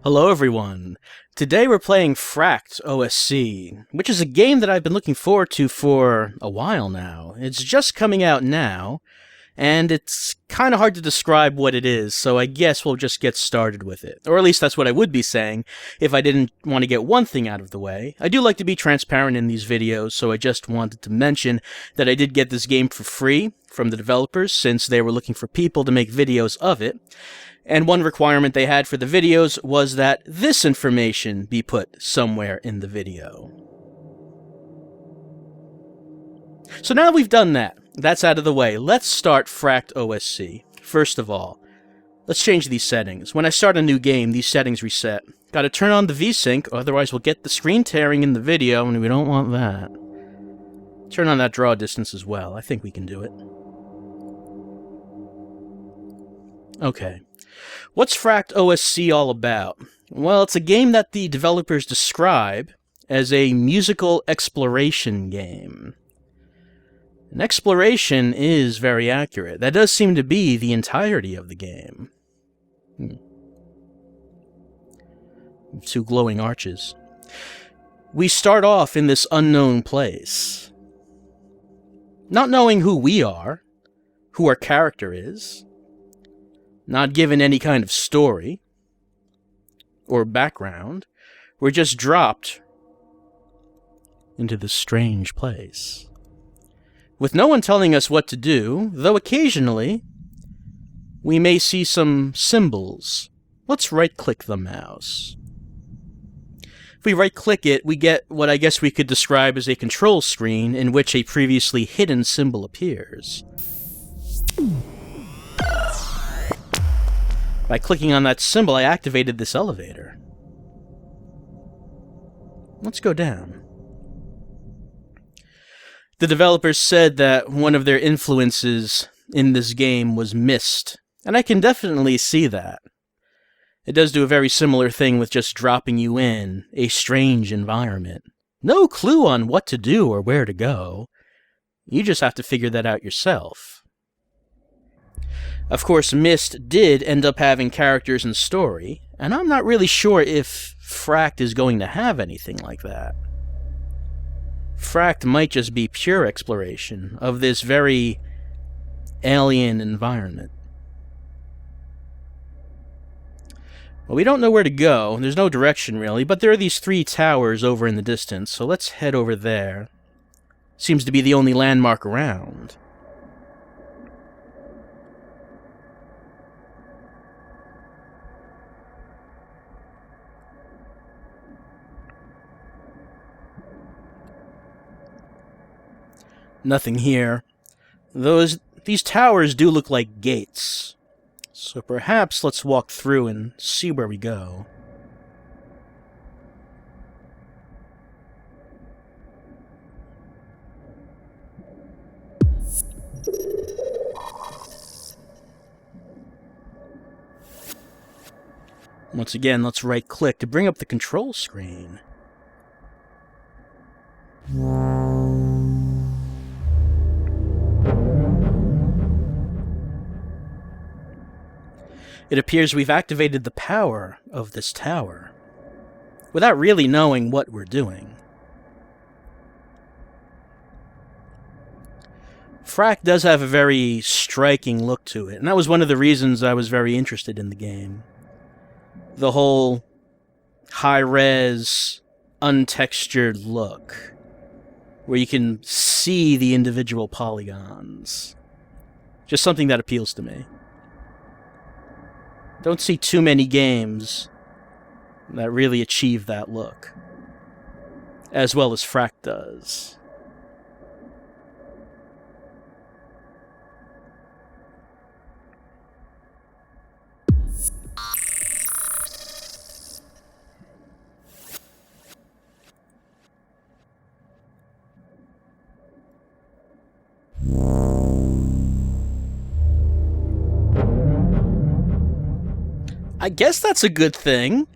Hello everyone! Today we're playing FRACT OSC, which is a game that I've been looking forward to for a while now. It's just coming out now, and it's kind of hard to describe what it is, so I guess we'll just get started with it. Or at least that's what I would be saying if I didn't want to get one thing out of the way. I do like to be transparent in these videos, so I just wanted to mention that I did get this game for free from the developers since they were looking for people to make videos of it. And one requirement they had for the videos was that this information be put somewhere in the video. So now that we've done that, that's out of the way, let's start FRACT OSC. First of all, let's change these settings. When I start a new game, these settings reset. Gotta turn on the VSync, otherwise we'll get the screen tearing in the video, and we don't want that. Turn on that draw distance as well. I think we can do it. Okay. What's FRACT OSC all about? Well, it's a game that the developers describe as a musical exploration game. And exploration is very accurate. That does seem to be the entirety of the game. Two glowing arches. We start off in this unknown place. Not knowing who we are, who our character is, not given any kind of story or background. We're just dropped into this strange place, with no one telling us what to do, though occasionally we may see some symbols. Let's right-click the mouse. If we right-click it, we get what I guess we could describe as a control screen in which a previously hidden symbol appears. By clicking on that symbol, I activated this elevator. Let's go down. The developers said that one of their influences in this game was Myst, and I can definitely see that. It does do a very similar thing with just dropping you in a strange environment. No clue on what to do or where to go. You just have to figure that out yourself. Of course, Myst did end up having characters and story, and I'm not really sure if FRACT is going to have anything like that. FRACT might just be pure exploration of this very alien environment. Well, we don't know where to go. There's no direction, really, but there are these 3 towers over in the distance, so let's head over there. Seems to be the only landmark around. Nothing here. These towers do look like gates. So perhaps let's walk through and see where we go. Once again, let's right-click to bring up the control screen. It appears we've activated the power of this tower, without really knowing what we're doing. FRACT does have a very striking look to it, and that was one of the reasons I was very interested in the game. The whole high-res, untextured look, where you can see the individual polygons. Just something that appeals to me. Don't see too many games that really achieve that look, as well as FRACT does. I guess that's a good thing.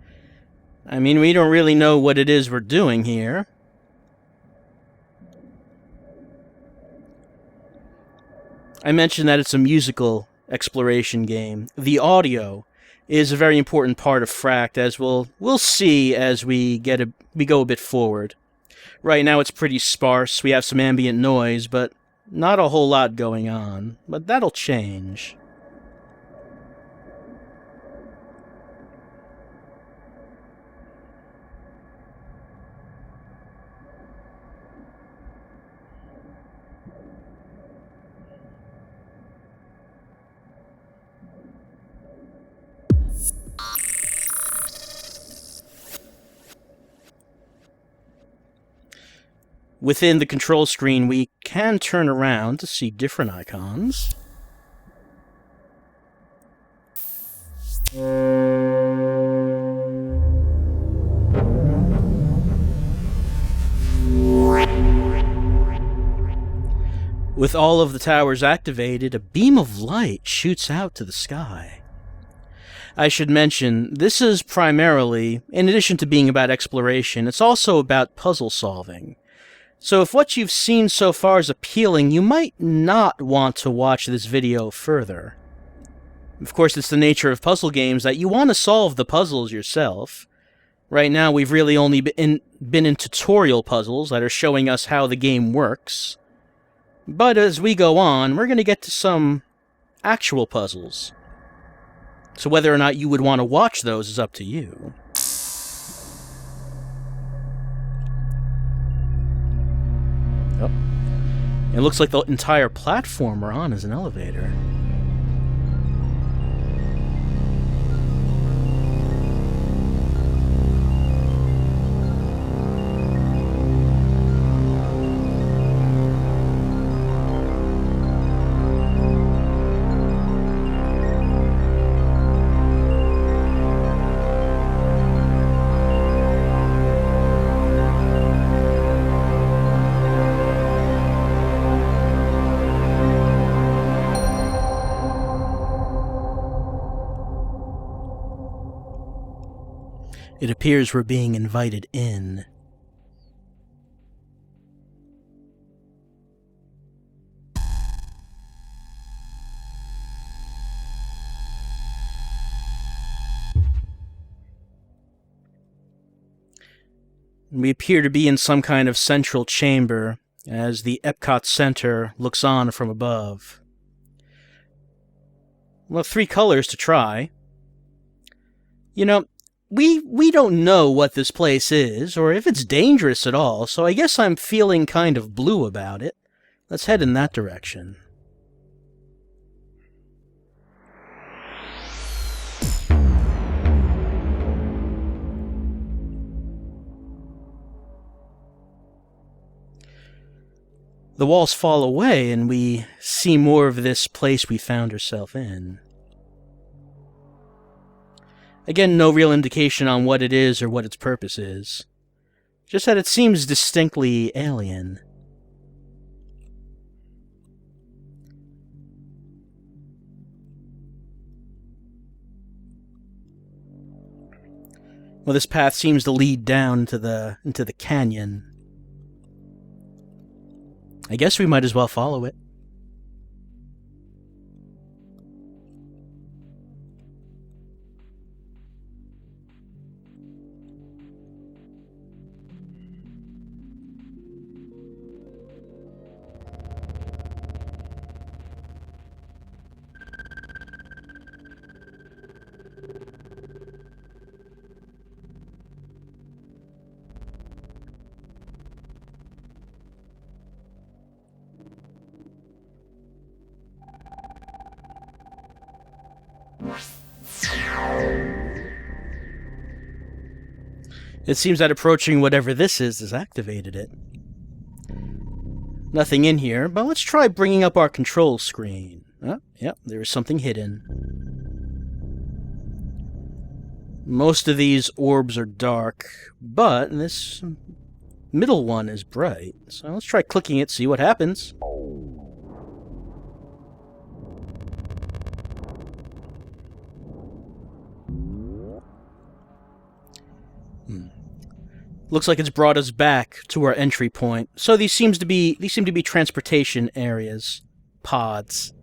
I mean, we don't really know what it is we're doing here. I mentioned that it's a musical exploration game. The audio is a very important part of FRACT, as we'll see as we go a bit forward. Right now it's pretty sparse, we have some ambient noise, but not a whole lot going on. But that'll change. Within the control screen, we can turn around to see different icons. With all of the towers activated, a beam of light shoots out to the sky. I should mention, this is primarily, in addition to being about exploration, it's also about puzzle solving. So if what you've seen so far is appealing, you might not want to watch this video further. Of course, it's the nature of puzzle games that you want to solve the puzzles yourself. Right now, we've really only been in tutorial puzzles that are showing us how the game works. But as we go on, we're going to get to some actual puzzles. So whether or not you would want to watch those is up to you. Oh. It looks like the entire platform we're on is an elevator. It appears we're being invited in. We appear to be in some kind of central chamber, as the Epcot Center looks on from above. We'll have 3 colors to try. You know, we don't know what this place is, or if it's dangerous at all, so I guess I'm feeling kind of blue about it. Let's head in that direction. The walls fall away, and we see more of this place we found ourselves in. Again, no real indication on what it is or what its purpose is. Just that it seems distinctly alien. Well, this path seems to lead down into the canyon. I guess we might as well follow it. It seems that approaching whatever this is has activated it. Nothing in here, but let's try bringing up our control screen. Yep, there is something hidden. Most of these orbs are dark, but this middle one is bright. So let's try clicking it, see what happens. Looks like it's brought us back to our entry point. So these seem to be transportation areas, pods.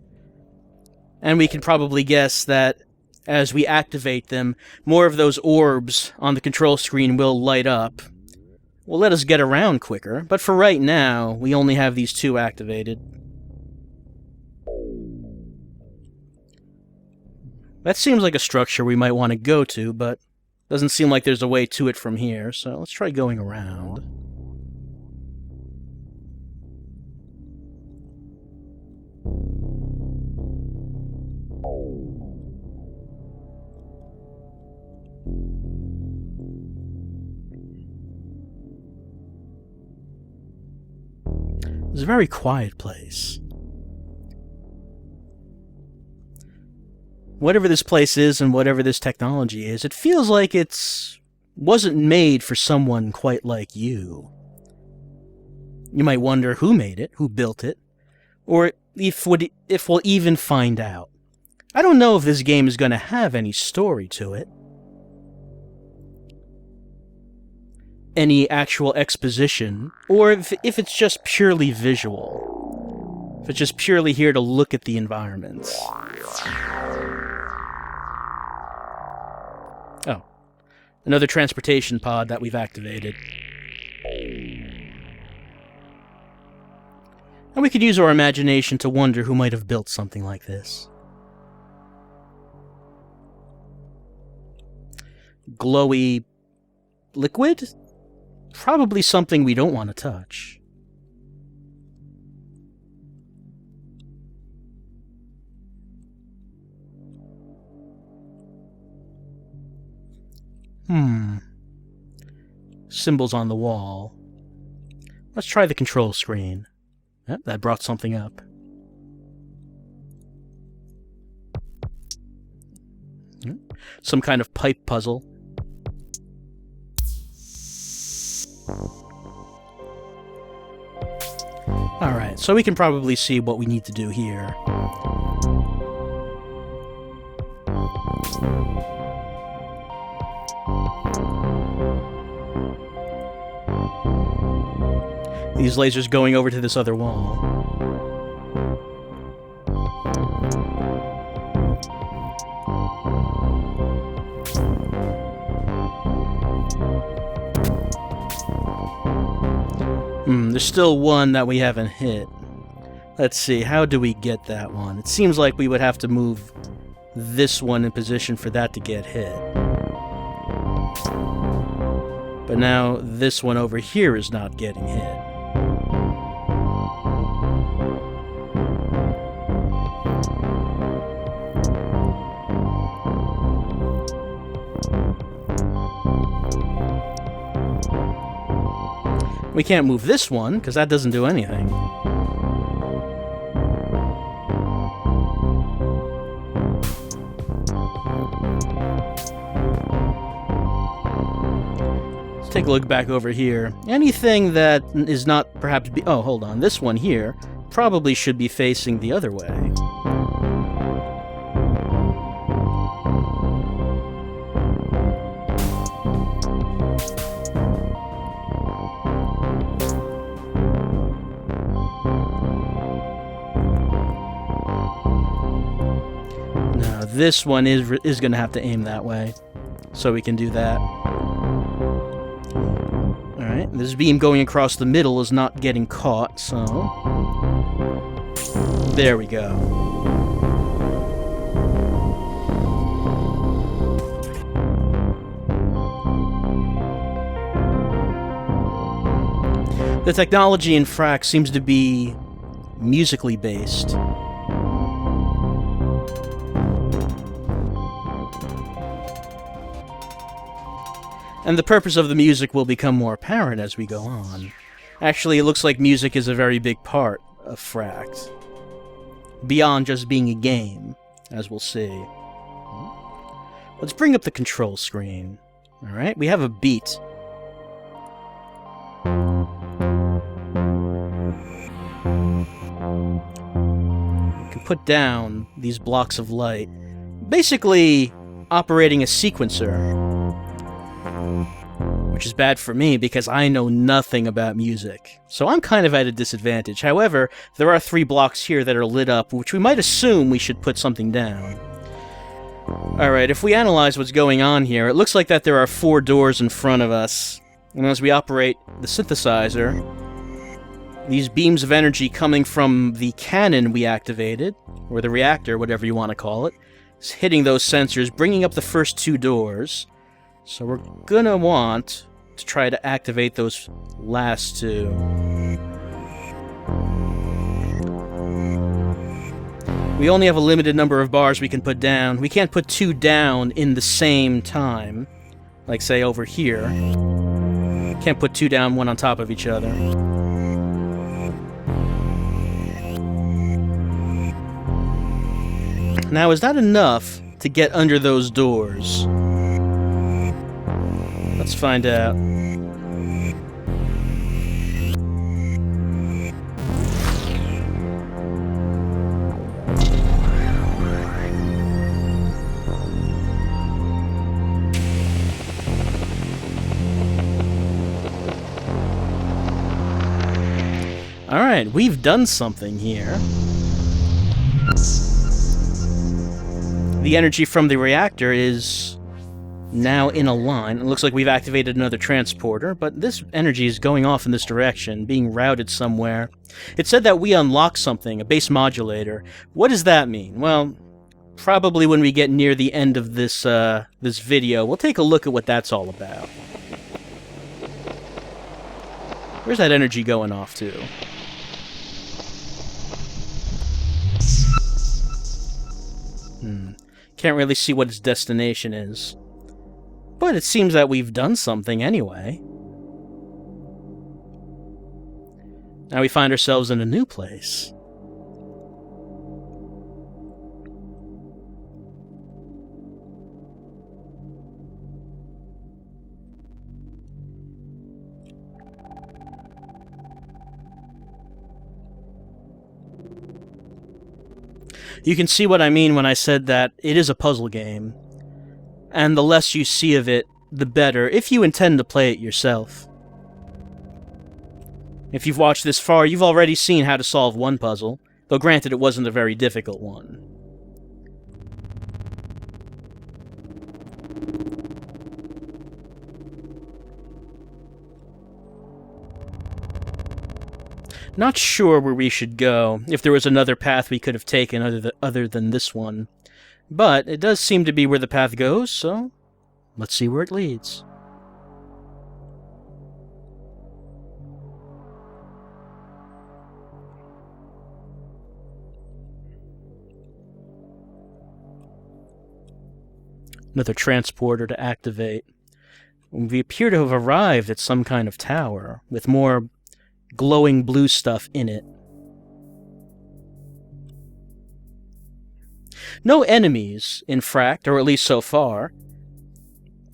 And we can probably guess that as we activate them, more of those orbs on the control screen will light up. Will let us get around quicker, but for right now, we only have these 2 activated. That seems like a structure we might want to go to, but doesn't seem like there's a way to it from here, so let's try going around. It's a very quiet place. Whatever this place is and whatever this technology is, it feels like wasn't made for someone quite like you. You might wonder who made it, who built it, or if we'll even find out. I don't know if this game is going to have any story to it. Any actual exposition, or if it's just purely visual. If it's just purely here to look at the environments. Oh. Another transportation pod that we've activated. And we could use our imagination to wonder who might have built something like this. Glowy liquid? Probably something we don't want to touch. Symbols on the wall. Let's try the control screen. Yep, that brought something up. Some kind of pipe puzzle. Alright, so we can probably see what we need to do here. These lasers going over to this other wall. There's still one that we haven't hit. Let's see, how do we get that one? It seems like we would have to move this one in position for that to get hit. But now this one over here is not getting hit. We can't move this one, because that doesn't do anything. Let's take a look back over here. Anything that is not perhaps... oh, hold on. This one here probably should be facing the other way. This one is going to have to aim that way, so we can do that. Alright, this beam going across the middle is not getting caught, so... there we go. The technology in FRACT seems to be musically based. And the purpose of the music will become more apparent as we go on. Actually, it looks like music is a very big part of FRACT. Beyond just being a game, as we'll see. Let's bring up the control screen. Alright, we have a beat. We can put down these blocks of light. Basically, operating a sequencer. Which is bad for me because I know nothing about music. So I'm kind of at a disadvantage. However, there are 3 blocks here that are lit up, which we might assume we should put something down. Alright, if we analyze what's going on here, it looks like that there are 4 doors in front of us. And as we operate the synthesizer, these beams of energy coming from the cannon we activated, or the reactor, whatever you want to call it, is hitting those sensors, bringing up the first 2 doors. So we're gonna want to try to activate those last 2. We only have a limited number of bars we can put down. We can't put 2 down in the same time. Like, say, over here. Can't put 2 down, one on top of each other. Now, is that enough to get under those doors? Let's find out. Alright, we've done something here. The energy from the reactor is now in a line. It looks like we've activated another transporter, but this energy is going off in this direction, being routed somewhere. It said that we unlocked something, a base modulator. What does that mean? Well, probably when we get near the end of this this video, we'll take a look at what that's all about. Where's that energy going off to? Can't really see what its destination is. But it seems that we've done something anyway. Now we find ourselves in a new place. You can see what I mean when I said that it is a puzzle game. And the less you see of it, the better, if you intend to play it yourself. If you've watched this far, you've already seen how to solve one puzzle, though granted it wasn't a very difficult one. Not sure where we should go, if there was another path we could have taken other than this one. But it does seem to be where the path goes, so let's see where it leads. Another transporter to activate. We appear to have arrived at some kind of tower, with more glowing blue stuff in it. No enemies in FRACT, or at least so far.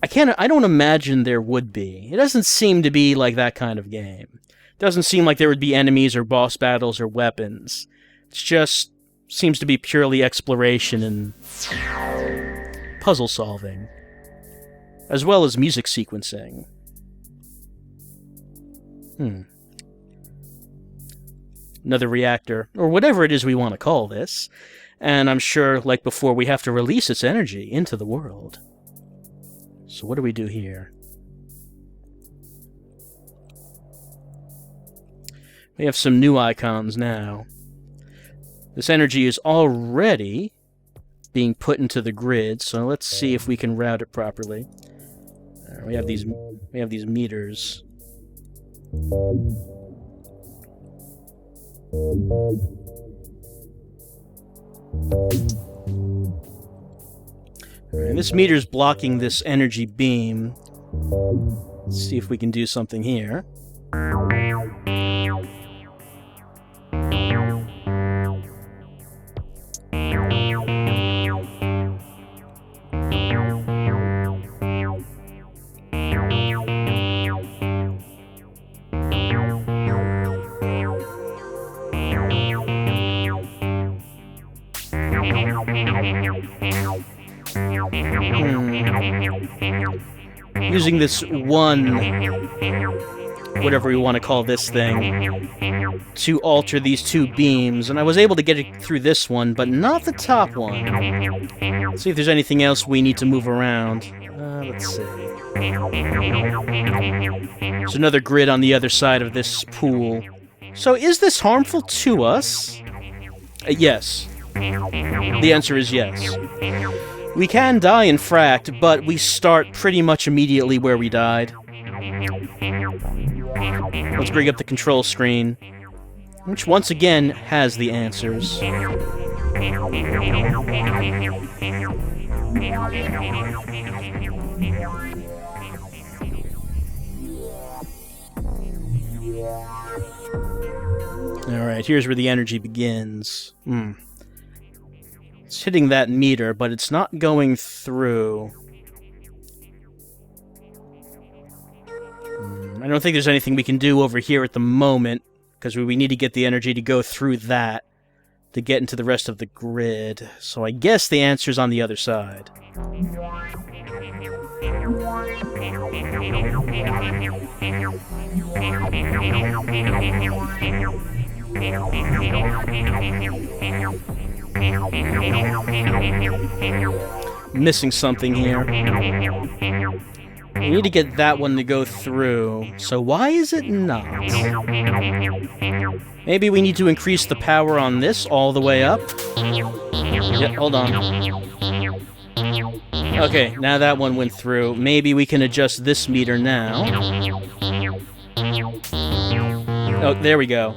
I don't imagine there would be. It doesn't seem to be like that kind of game. It doesn't seem like there would be enemies or boss battles or weapons. It just seems to be purely exploration and puzzle solving, as well as music sequencing. Another reactor, or whatever it is we want to call this. And I'm sure, like before, we have to release its energy into the world. So what do we do here? We have some new icons now. This energy is already being put into the grid, so let's see if we can route it properly. We have these meters. Alright, this meter's blocking this energy beam. Let's see if we can do something here. Using this one whatever we want to call this thing, to alter these two beams, and I was able to get it through this one, but not the top one. Let's see if there's anything else we need to move around. Let's see. There's another grid on the other side of this pool. So is this harmful to us? Yes. The answer is yes. We can die in FRACT, but we start pretty much immediately where we died. Let's bring up the control screen, which once again has the answers. Alright, here's where the energy begins. It's hitting that meter, but it's not going through. I don't think there's anything we can do over here at the moment, because we need to get the energy to go through that to get into the rest of the grid. So I guess the answer's on the other side. Missing something here. We need to get that one to go through. So why is it not? Maybe we need to increase the power on this all the way up? Yep, hold on. Okay, now that one went through. Maybe we can adjust this meter now. Oh, there we go.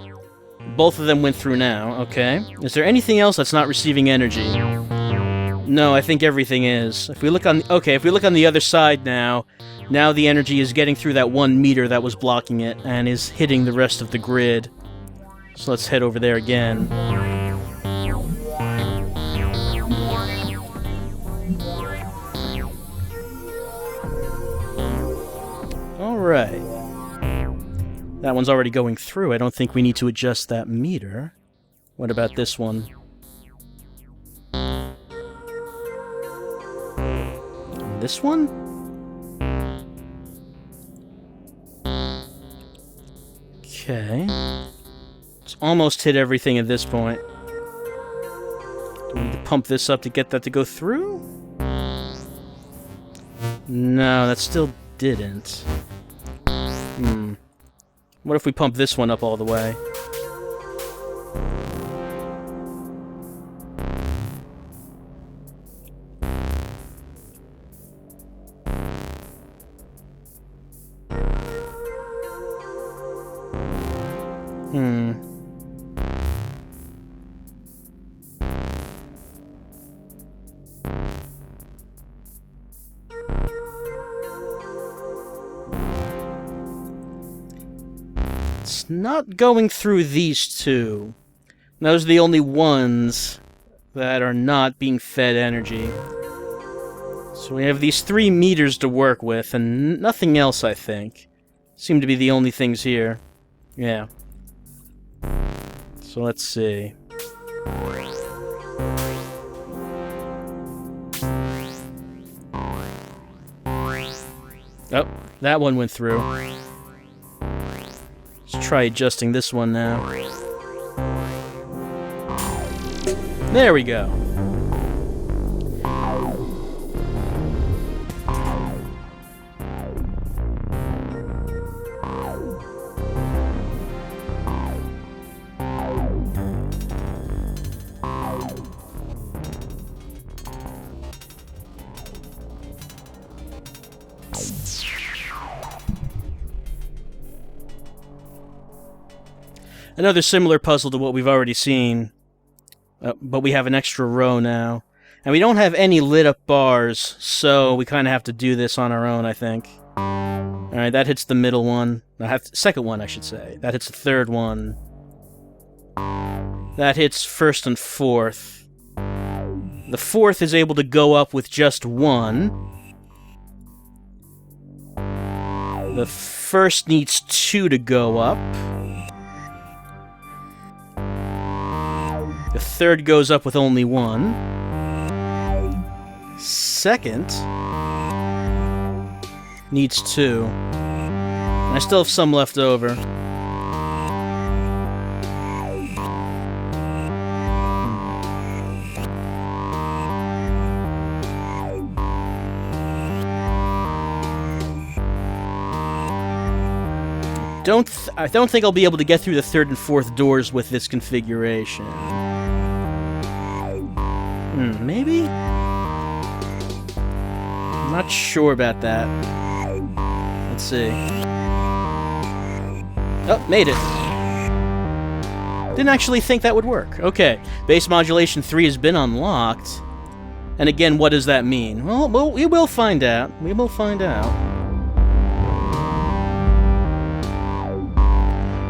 Both of them went through now, okay. Is there anything else that's not receiving energy? No, I think everything is. If we look on... Okay, if we look on the other side now the energy is getting through that one meter that was blocking it, and is hitting the rest of the grid. So let's head over there again. Alright. That one's already going through. I don't think we need to adjust that meter. What about this one? And this one? Okay. It's almost hit everything at this point. Do we need to pump this up to get that to go through? No, that still didn't. What if we pump this one up all the way? It's not going through these two. Those are the only ones that are not being fed energy. So we have these 3 meters to work with, and nothing else, I think. Seem to be the only things here. Yeah. So let's see. Oh, that one went through. Let's try adjusting this one now. There we go. Another similar puzzle to what we've already seen, but we have an extra row now. And we don't have any lit up bars, so we kind of have to do this on our own, I think. Alright, that hits the middle one. Second one, I should say. That hits the third one. That hits first and fourth. The fourth is able to go up with just one. The first needs 2 to go up. The third goes up with only 1. Second needs 2. I still have some left over. I don't think I'll be able to get through the third and fourth doors with this configuration. Maybe? I'm not sure about that. Let's see. Oh, made it. Didn't actually think that would work. Okay, base modulation 3 has been unlocked. And again, what does that mean? Well, we will find out. We will find out.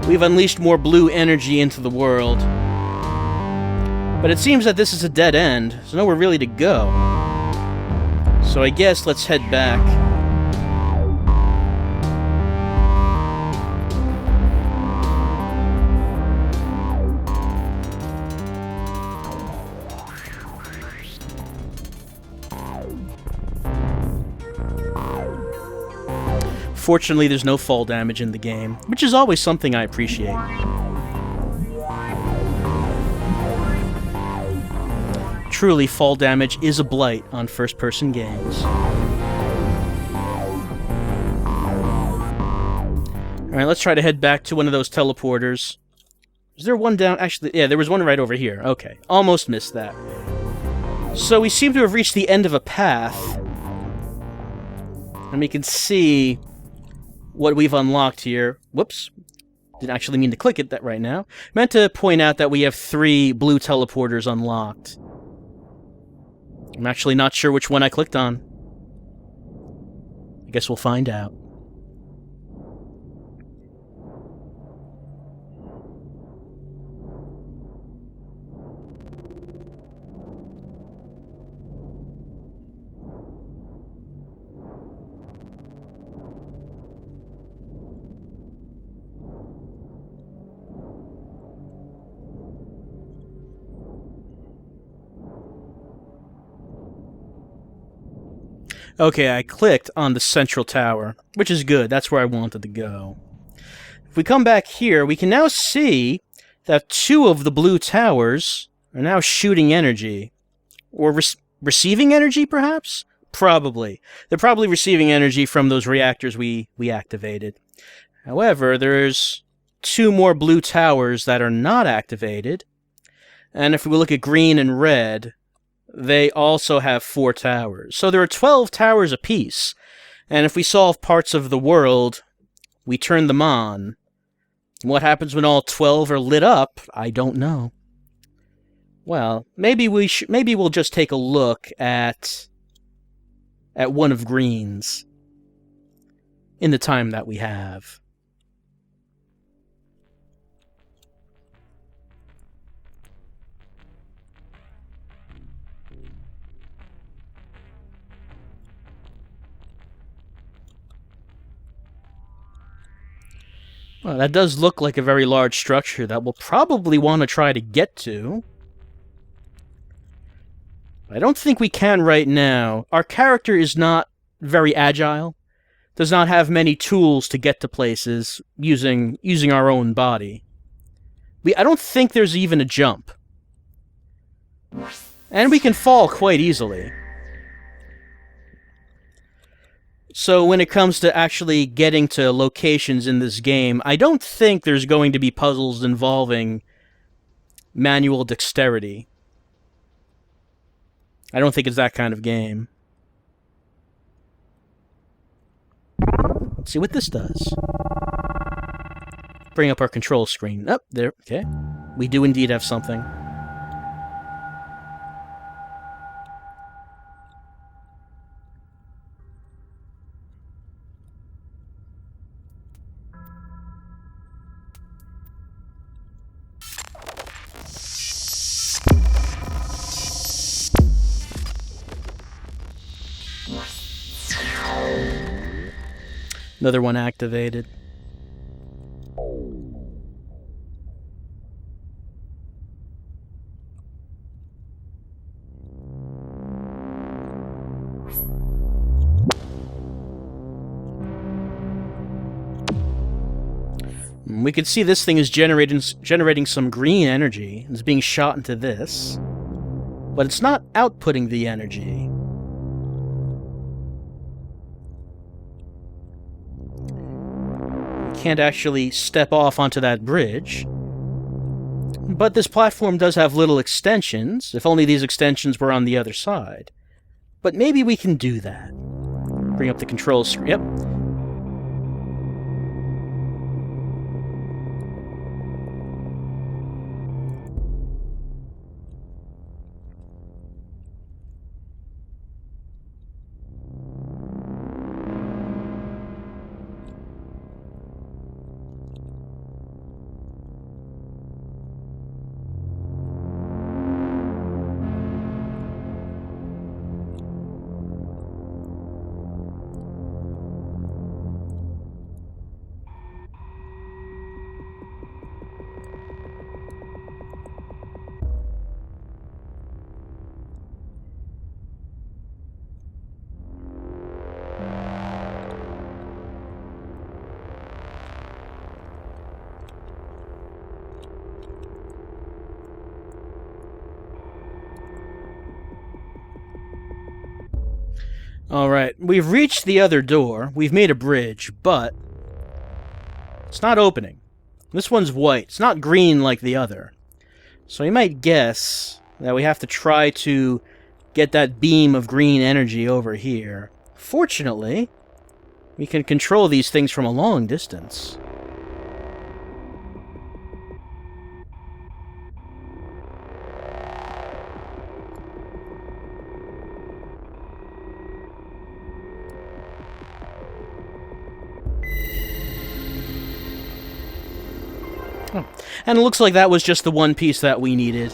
We've unleashed more blue energy into the world. But it seems that this is a dead end. There's nowhere really to go. So I guess let's head back. Fortunately, there's no fall damage in the game, which is always something I appreciate. Truly, fall damage is a blight on first-person games. Alright, let's try to head back to one of those teleporters. Is there one down? Actually, yeah, there was one right over here. Okay, almost missed that. So we seem to have reached the end of a path. And we can see what we've unlocked here. Whoops. Didn't actually mean to click it that right now. Meant to point out that we have 3 blue teleporters unlocked. I'm actually not sure which one I clicked on. I guess we'll find out. Okay, I clicked on the central tower, which is good. That's where I wanted to go. If we come back here, we can now see that 2 of the blue towers are now shooting energy. Or receiving energy, perhaps? Probably. They're probably receiving energy from those reactors we activated. However, there's 2 more blue towers that are not activated. And if we look at green and red, they also have 4 towers. So there are 12 towers apiece. And if we solve parts of the world, we turn them on. What happens when all 12 are lit up? I don't know. Well, maybe we'll just take a look at one of green's in the time that we have. Well, that does look like a very large structure that we'll probably want to try to get to. I don't think we can right now. Our character is not very agile, does not have many tools to get to places using our own body. I don't think there's even a jump. And we can fall quite easily. So when it comes to actually getting to locations in this game, I don't think there's going to be puzzles involving manual dexterity. I don't think it's that kind of game. Let's see what this does. Bring up our control screen. Oh, there, okay. We do indeed have something. Another one activated. We can see this thing is generating some green energy. It's being shot into this. But it's not outputting the energy. We can't actually step off onto that bridge. But this platform does have little extensions. If only these extensions were on the other side. But maybe we can do that. Bring up the control screen. Yep. Alright, we've reached the other door. We've made a bridge, but it's not opening. This one's white. It's not green like the other. So you might guess that we have to try to get that beam of green energy over here. Fortunately, we can control these things from a long distance. And it looks like that was just the one piece that we needed.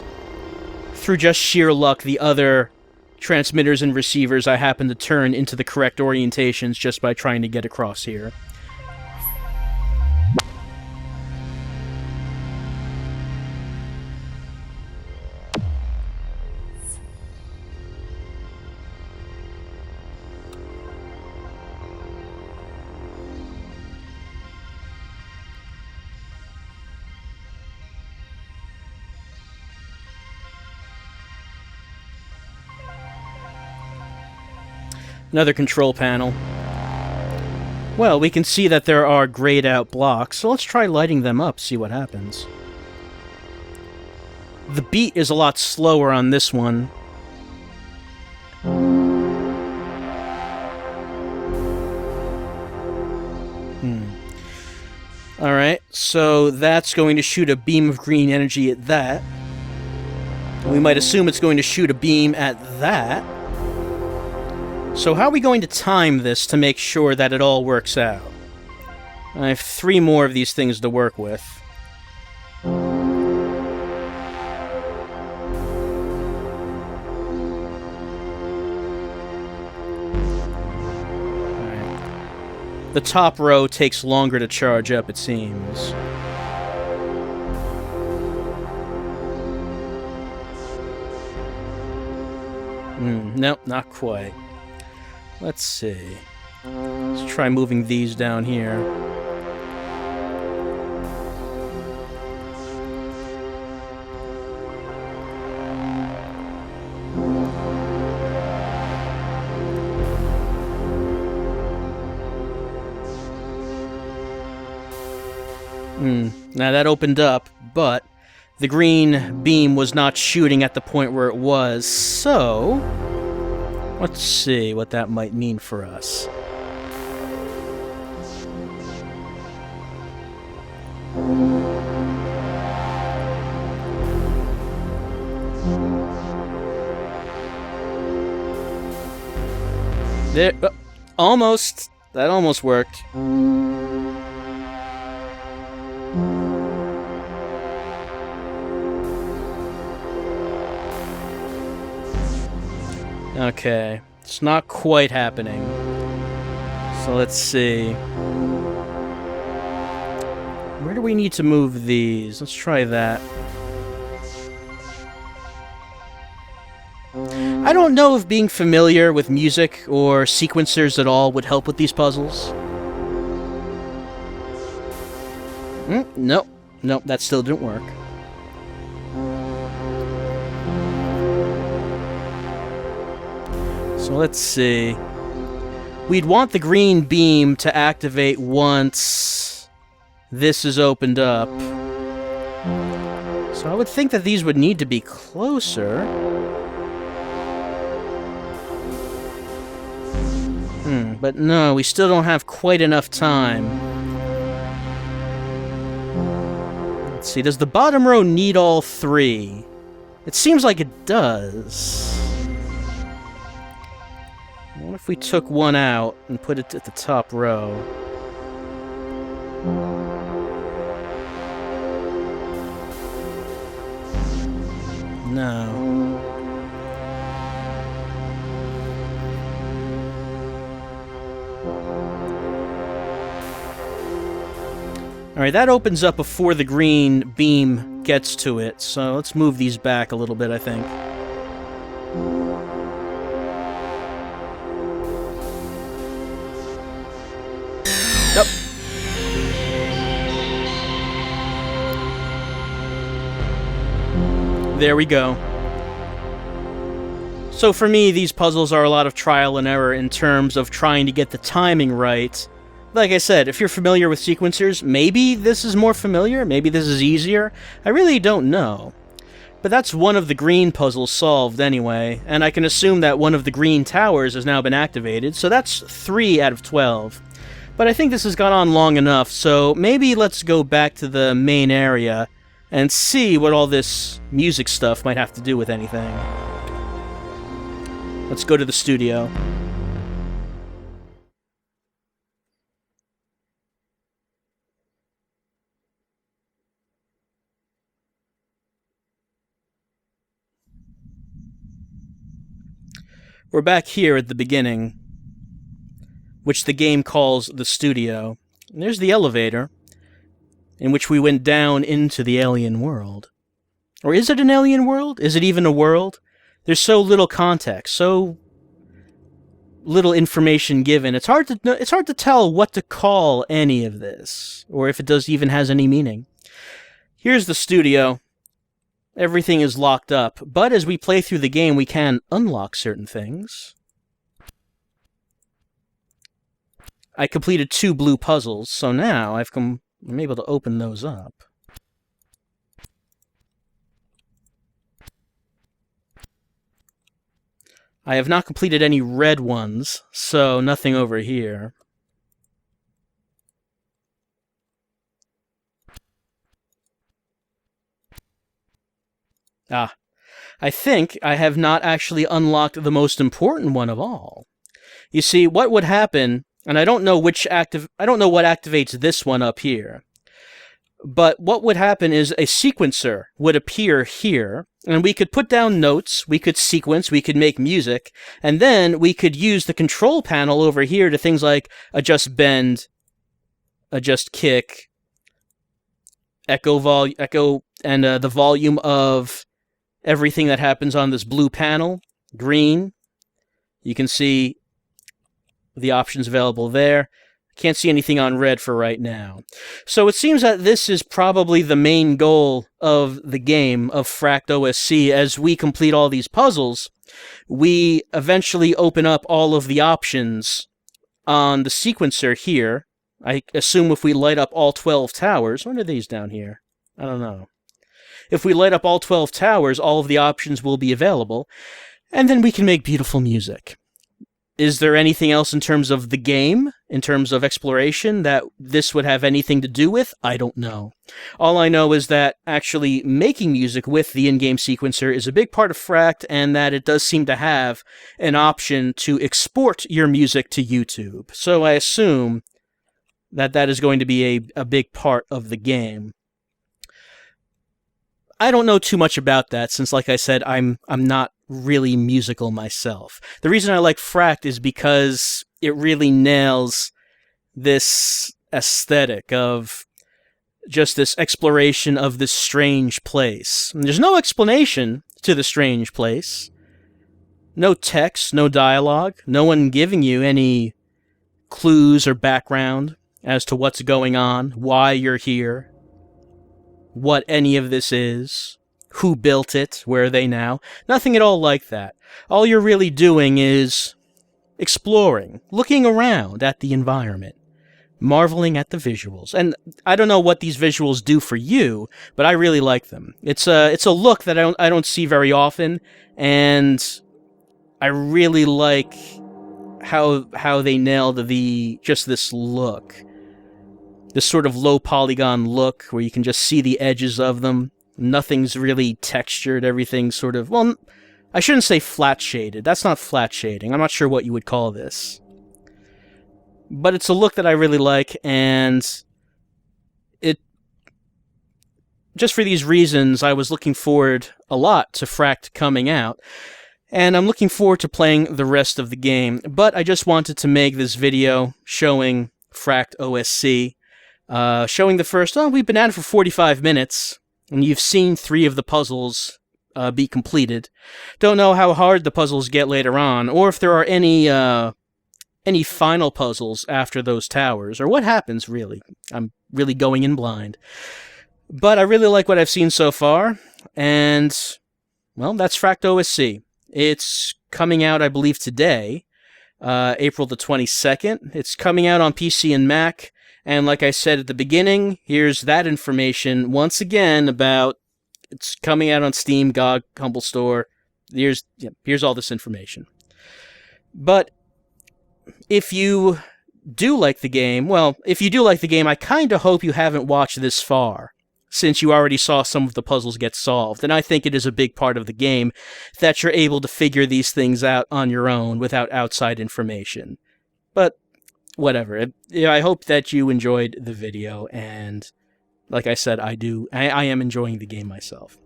Through just sheer luck, the other transmitters and receivers I happened to turn into the correct orientations just by trying to get across here. Another control panel. Well, we can see that there are grayed out blocks, so let's try lighting them up, see what happens. The beat is a lot slower on this one. Alright, so that's going to shoot a beam of green energy at that. We might assume it's going to shoot a beam at that. So how are we going to time this to make sure that it all works out? I have 3 more of these things to work with. Alright. The top row takes longer to charge up, it seems. Nope, not quite. Let's see. Let's try moving these down here. Now that opened up, but the green beam was not shooting at the point where it was, so let's see what that might mean for us. There, almost. That almost worked. Okay, it's not quite happening. So let's see. Where do we need to move these? Let's try that. I don't know if being familiar with music or sequencers at all would help with these puzzles. Nope. Nope, that still didn't work. So let's see. We'd want the green beam to activate once this is opened up. So I would think that these would need to be closer. But no, we still don't have quite enough time. Let's see, does the bottom row need all three? It seems like it does. What if we took one out and put it at the top row? No. Alright, that opens up before the green beam gets to it, so let's move these back a little bit, I think. Nope. There we go. So for me, these puzzles are a lot of trial and error in terms of trying to get the timing right. Like I said, if you're familiar with sequencers, maybe this is more familiar, maybe this is easier. I really don't know. But that's one of the green puzzles solved anyway, and I can assume that one of the green towers has now been activated, so that's 3 out of 12. But I think this has gone on long enough, so maybe let's go back to the main area and see what all this music stuff might have to do with anything. Let's go to the studio. We're back here at the beginning, which the game calls the studio. And there's the elevator, in which we went down into the alien world. Or is it an alien world? Is it even a world? There's so little context, so little information given. It's hard to tell what to call any of this, or if it even has any meaning. Here's the studio. Everything is locked up, but as we play through the game, we can unlock certain things. I completed 2 blue puzzles, so now I'm able to open those up. I have not completed any red ones, so nothing over here. I think I have not actually unlocked the most important one of all. You see, what would happen, and I don't know what activates this one up here, but what would happen is a sequencer would appear here, and we could put down notes, we could sequence, we could make music, and then we could use the control panel over here to things like adjust bend, adjust kick, echo, and the volume of everything that happens on this blue panel. Green. You can see the options available there. Can't see anything on red for right now. So it seems that this is probably the main goal of the game, of FRACT OSC. As we complete all these puzzles, we eventually open up all of the options on the sequencer here. I assume if we light up all 12 towers... What are these down here? I don't know. If we light up all 12 towers, all of the options will be available, and then we can make beautiful music. Is there anything else in terms of the game, in terms of exploration, that this would have anything to do with? I don't know. All I know is that actually making music with the in-game sequencer is a big part of FRACT, and that it does seem to have an option to export your music to YouTube. So I assume that that is going to be a big part of the game. I don't know too much about that, since, like I said, I'm not really musical myself. The reason I like FRACT is because it really nails this aesthetic of just this exploration of this strange place. And there's no explanation to the strange place. No text, no dialogue, no one giving you any clues or background as to what's going on, why you're here. what any of this is, who built it, where are they now. Nothing at all like that. All you're really doing is exploring, looking around at the environment, marveling at the visuals. And I don't know what these visuals do for you, but I really like them. It's a look that I don't see very often, and I really like how they nailed just this look. This sort of low polygon look where you can just see the edges of them. Nothing's really textured, everything's sort of, well, I shouldn't say flat shaded. That's not flat shading. I'm not sure what you would call this. But it's a look that I really like, and just for these reasons, I was looking forward a lot to FRACT coming out, and I'm looking forward to playing the rest of the game. But I just wanted to make this video showing FRACT OSC, showing the first, we've been at it for 45 minutes, and you've seen 3 of the puzzles be completed. Don't know how hard the puzzles get later on, or if there are any final puzzles after those towers, or what happens, really. I'm really going in blind. But I really like what I've seen so far, and, well, that's FRACT OSC. It's coming out, I believe, today, April the 22nd. It's coming out on PC and Mac, and like I said at the beginning, here's that information once again about it's coming out on Steam, GOG, Humble Store. Here's all this information. But if you do like the game, I kind of hope you haven't watched this far, since you already saw some of the puzzles get solved. And I think it is a big part of the game that you're able to figure these things out on your own without outside information. But whatever. I hope that you enjoyed the video, and like I said, I am enjoying the game myself.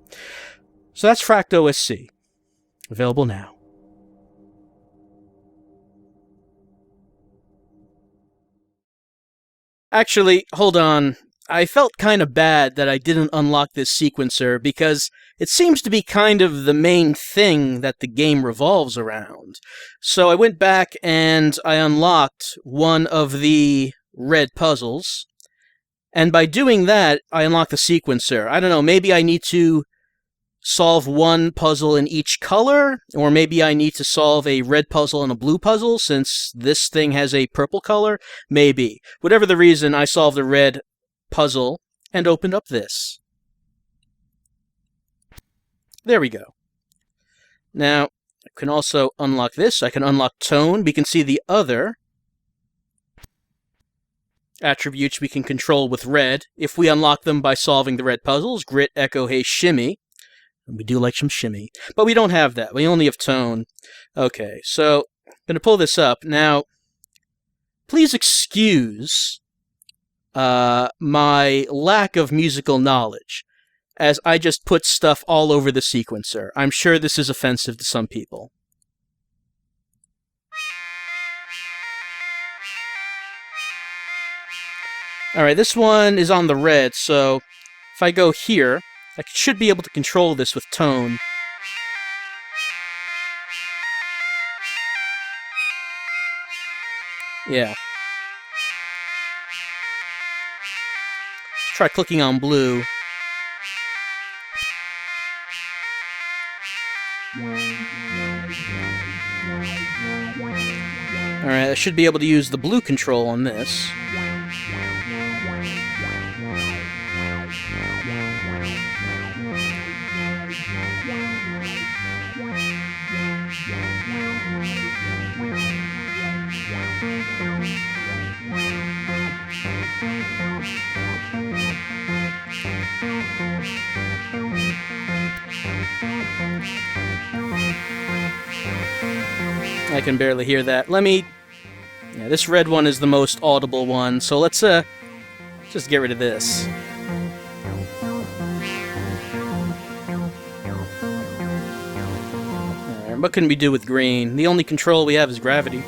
So that's FRACT OSC. Available now. Actually, hold on. I felt kind of bad that I didn't unlock this sequencer, because it seems to be kind of the main thing that the game revolves around. So I went back and I unlocked one of the red puzzles, and by doing that, I unlocked the sequencer. I don't know, maybe I need to solve one puzzle in each color, or maybe I need to solve a red puzzle and a blue puzzle, since this thing has a purple color. Maybe. Whatever the reason, I solved a red puzzle and opened up this. There we go. Now, I can also unlock this. I can unlock tone. We can see the other attributes we can control with red if we unlock them by solving the red puzzles. Grit, echo, haze, shimmy. We do like some shimmy. But we don't have that. We only have tone. Okay, so I'm going to pull this up. Now, please excuse my lack of musical knowledge, as I just put stuff all over the sequencer. I'm sure this is offensive to some people. Alright, this one is on the red, so if I go here, I should be able to control this with tone. Yeah. Try clicking on blue. Alright, I should be able to use the blue control on this. I can barely hear that. Yeah, this red one is the most audible one, so let's just get rid of this. Alright, what can we do with green? The only control we have is gravity.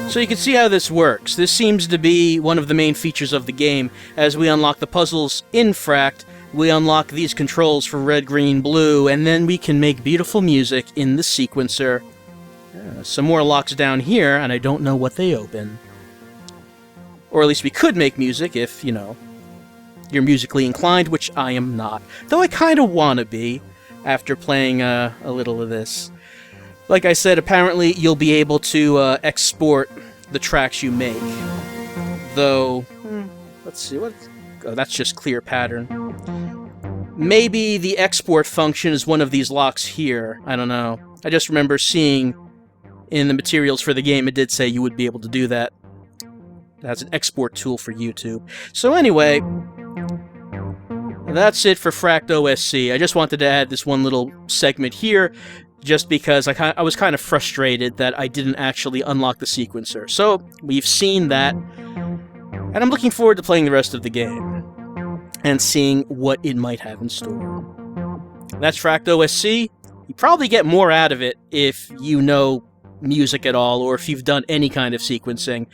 So you can see how this works. This seems to be one of the main features of the game. As we unlock the puzzles in FRACT, we unlock these controls for red, green, blue, and then we can make beautiful music in the sequencer. Some more locks down here, and I don't know what they open. Or at least we could make music if, you know, you're musically inclined, which I am not. Though I kind of want to be, after playing a little of this. Like I said, apparently you'll be able to export the tracks you make. Though, let's see, what? Oh, that's just clear pattern. Maybe the export function is one of these locks here. I don't know. I just remember seeing in the materials for the game, it did say you would be able to do that. That's an export tool for YouTube. So anyway, that's it for FRACT OSC. I just wanted to add this one little segment here, just because I was kind of frustrated that I didn't actually unlock the sequencer. So, we've seen that, and I'm looking forward to playing the rest of the game, and seeing what it might have in store. That's FRACT OSC. You probably get more out of it if you know music at all, or if you've done any kind of sequencing.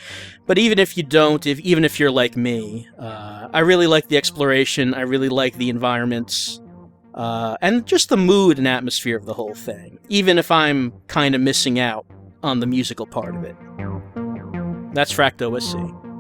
But even if you don't, even if you're like me, I really like the exploration, I really like the environments, and just the mood and atmosphere of the whole thing, even if I'm kind of missing out on the musical part of it. That's FRACT OSC.